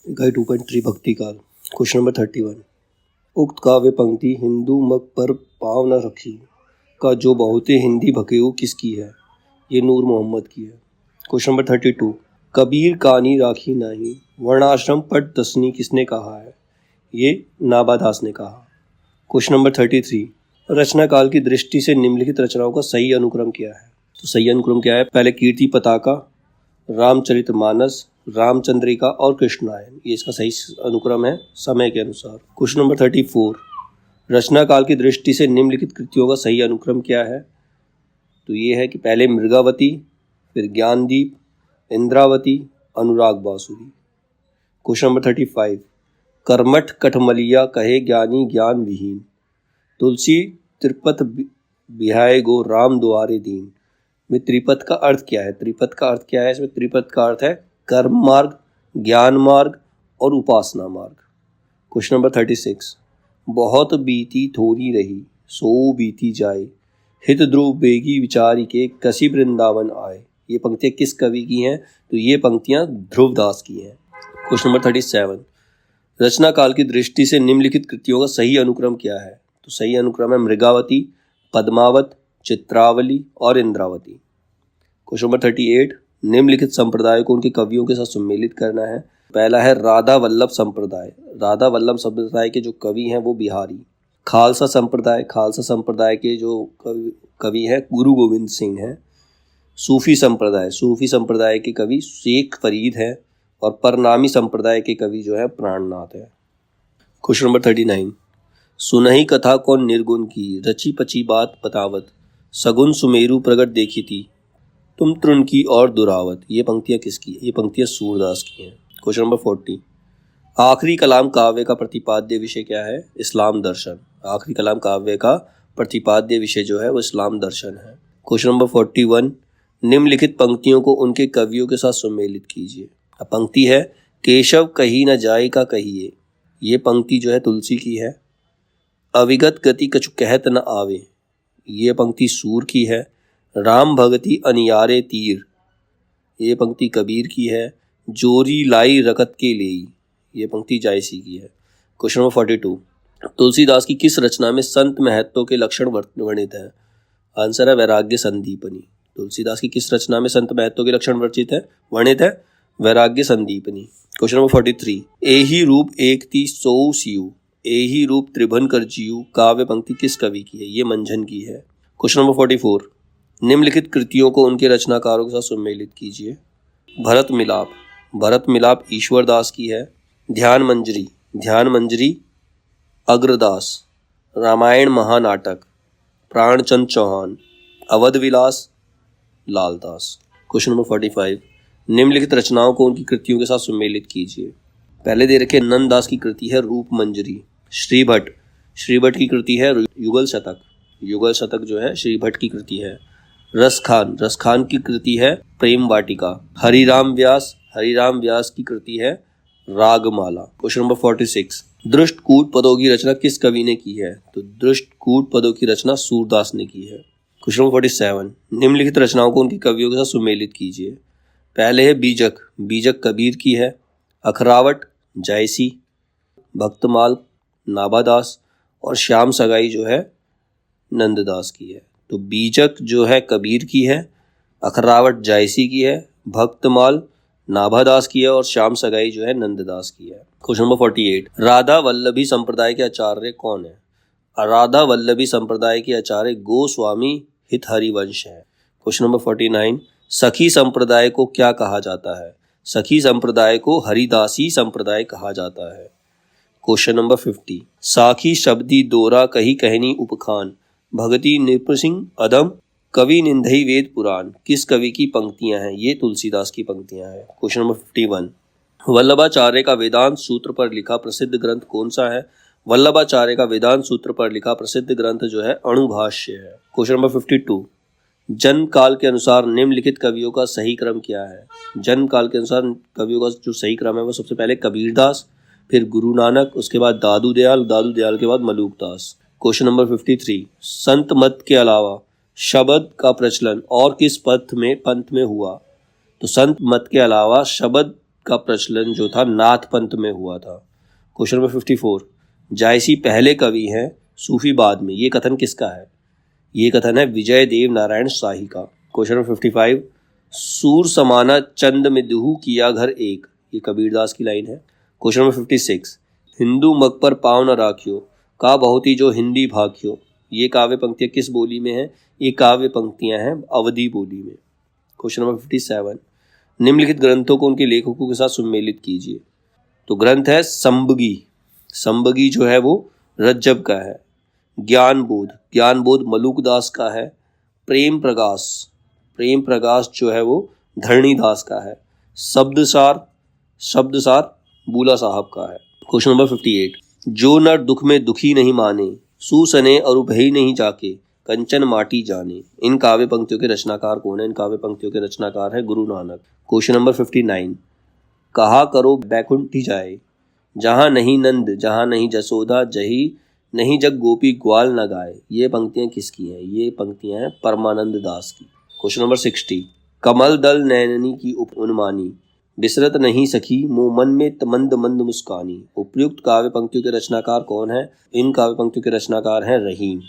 इकाई 2.3 भक्ति काल। Question number 31। उक्त काव्य पंक्ति हिंदू मग पर पाँव न रखी का जो बहुते हिंदी भकेऊ किसकी है? ये नूर मोहम्मद की है। Question number 32। कबीर कानी राखी नहीं वर्णाश्रम पट दसनी किसने कहा है? ये नाबादास ने कहा। Question number 33। रचना काल की दृष्टि से निम्नलिखित रचनाओं का सही अनुक्रम क्या है? तो सही अनुक्रम क्या है? पहले कीर्ति पताका, रामचरितमानस, रामचंद्रिका और कृष्णायन, ये इसका सही अनुक्रम है समय के अनुसार। Question number 34। रचना काल की दृष्टि से निम्नलिखित कृतियों का सही अनुक्रम क्या है? तो ये है कि पहले मृगावती, फिर ज्ञानदीप, इंद्रावती, अनुराग बांसुरी। Question number 35। कर्मठ कठमलिया कहे ज्ञानी ज्ञान विहीन, तुलसी त्रिपत बिहाय गो राम दुआरे दीन। में त्रिपद का अर्थ क्या है? त्रिपद का अर्थ क्या है? इसमें त्रिपद का अर्थ है कर्म मार्ग, ज्ञान मार्ग और उपासना मार्ग। Question number 36। बहुत बीती थोड़ी रही सो बीती जाए, हित ध्रुव बेगी विचारी के कसी वृंदावन आए। ये पंक्तियां किस कवि की हैं? तो ये पंक्तियां ध्रुवदास की हैं। Question number 37। रचना काल की दृष्टि से निम्नलिखित कृतियों का सही अनुक्रम क्या है? तो सही अनुक्रम है मृगावती, पद्मावत, चित्रावली और इंद्रावती। Question number 38। निम्नलिखित संप्रदाय को उनके कवियों के साथ सम्मिलित करना है। पहला है राधा वल्लभ संप्रदाय। राधा वल्लभ संप्रदाय के जो कवि हैं वो बिहारी। खालसा संप्रदाय, खालसा संप्रदाय के जो कवि हैं गुरु गोविंद सिंह हैं। सूफी संप्रदाय, सूफी संप्रदाय के कवि शेख फरीद हैं। और परनामी संप्रदाय के कवि जो है प्राणनाथ है। Question number 39। सुनहि कथा कौन निर्गुण की, रची पची बात बतावत, सगुन सुमेरु प्रगट देखी थी, तुम तृण की और दुरावत। ये पंक्तियां किसकी? ये पंक्तियां सूरदास की हैं। Question number 40। आखिरी कलाम काव्य का प्रतिपाद्य विषय क्या है? इस्लाम दर्शन। आखिरी कलाम काव्य का प्रतिपाद्य विषय जो है वो इस्लाम दर्शन है। Question number 41। निम्नलिखित पंक्तियों को उनके कवियों के साथ सम्मिलित कीजिए। अब पंक्ति है केशव कही न जाए का कहिए, ये पंक्ति जो है तुलसी की है। अविगत गति कछु कहत न आवे, ये पंक्ति सूर की है। राम भगति अनियारे तीर, ये पंक्ति कबीर की है। जोरी लाई रकत के लेई, ये पंक्ति जायसी की है। Question number 42। तुलसीदास की किस रचना में संत महत्व के लक्षण वर्णित है? आंसर है वैराग्य संदीपनी। तुलसीदास की किस रचना में संत महत्व के लक्षण वर्णित है? वैराग्य संदीपनी। Question number 43। एही रूप एक ती सो सियु, एही रूप त्रिभुवन कर जियु, काव्य पंक्ति किस कवि की है? ये मंझन की है। Question number 44। निम्नलिखित कृतियों को उनके रचनाकारों के साथ सम्मिलित कीजिए। भरत मिलाप, भरत मिलाप ईश्वरदास की है। ध्यान मंजरी, ध्यान मंजरी अग्रदास। रामायण महानाटक प्राणचंद चौहान। अवध विलास लालदास। Question number 45। निम्नलिखित रचनाओं को उनकी कृतियों के साथ सम्मिलित कीजिए। पहले दे रखे नंददास की कृति है रूप मंजरी। श्रीभट्ट, श्रीभट्ट की कृति है युगल शतक। युगल शतक जो है श्रीभट्ट की कृति है। रसखान, रसखान की कृति है प्रेम वाटिका। हरिराम व्यास, हरिराम व्यास की कृति है रागमाला। Question number 46। दृष्टकूट पदों की रचना किस कवि ने की है? तो दृष्टकूट पदों की रचना सूरदास ने की है। Question number 47। निम्नलिखित रचनाओं को उनके कवियों के साथ सम्मिलित कीजिए। पहले है बीजक, बीजक कबीर की है। अखरावट जायसी, भक्तमाल नाबादास और श्याम सगाई जो है नंददास की है। तो बीजक जो है कबीर की है, अखरावट जायसी की है, भक्तमाल नाभादास की है और श्याम सगाई जो है नंददास की है। Question number 48। राधा वल्लभी संप्रदाय के आचार्य कौन है? राधा वल्लभी संप्रदाय के आचार्य गोस्वामी हित हरिवंश है। Question number 49। सखी संप्रदाय को क्या कहा जाता है? सखी संप्रदाय को हरिदासी संप्रदाय कहा जाता है। Question number 50। साखी शब्दी दोरा कही कहनी उपखान, भगति नृपसिंह अदम कवि निंदई वेद पुराण, किस कवि की पंक्तियां हैं? ये तुलसीदास की पंक्तियां हैं। Question number 51। वल्लभाचार्य का वेदांत सूत्र पर लिखा प्रसिद्ध ग्रंथ कौन सा है? वल्लभाचार्य का वेदांत सूत्र पर लिखा प्रसिद्ध ग्रंथ जो है अणुभाष्य है। Question number 52। जन्म काल के अनुसार निम्नलिखित कवियों का सही क्रम क्या है? जन्म काल के अनुसार कवियों का जो सही क्रम है वो सबसे पहले कबीरदास, फिर गुरु नानक, उसके बाद दादू दयाल, दादू दयाल के बाद मलूकदास। Question number 53। संत मत के अलावा शब्द का प्रचलन और किस पंथ में हुआ? तो संत मत के अलावा शब्द का प्रचलन जो था नाथ पंथ में हुआ था। क्वेश्चन नंबर 54, जायसी पहले कवि हैं, सूफी बाद में, ये कथन किसका है? ये कथन है विजय देव नारायण शाही का। क्वेश्चन नंबर 55, सूर समाना चंद में दुहू किया घर एक, ये कबीरदास की लाइन है। क्वेश्चन नंबर 56, हिंदू मग पर पाँव न राखियो का बहुत ही जो हिंदी भाखियो, ये काव्य पंक्तियाँ किस बोली में हैं? ये काव्य पंक्तियाँ हैं अवधी बोली में। क्वेश्चन नंबर 57, निम्नलिखित ग्रंथों को उनके लेखकों के साथ सुमेलित कीजिए। तो ग्रंथ है संबगी, संबगी जो है वो रज्जब का है। ज्ञान बोध, ज्ञान बोध मलुकदास का है। प्रेम प्रकाश, प्रेम प्रकाश जो है वो धरणीदास का है। शब्दसार, शब्दसार बूला साहब का है। क्वेश्चन नंबर 58, जो नर दुख में दुखी नहीं माने, सूसने और उभई नहीं जाके, कंचन माटी जाने, इन काव्य पंक्तियों के रचनाकार कौन है? इन काव्य पंक्तियों के रचनाकार है गुरु नानक। क्वेश्चन नंबर 59, कहा करो बैकुंठी जाए, जहाँ नहीं नंद जहाँ नहीं जसोदा, जही नहीं जग गोपी ग्वाल न गाए, ये पंक्तियाँ किसकी हैं? ये पंक्तियाँ हैं परमानंद दास की। क्वेश्चन नंबर 60, कमल दल नैननी की उन्मानी, बिसरत नहीं सखी मुँह मन में मंद मंद मुस्कानी, उपयुक्त काव्य पंक्तियों के रचनाकार कौन है? इन काव्य पंक्तियों के रचनाकार हैं रहीम।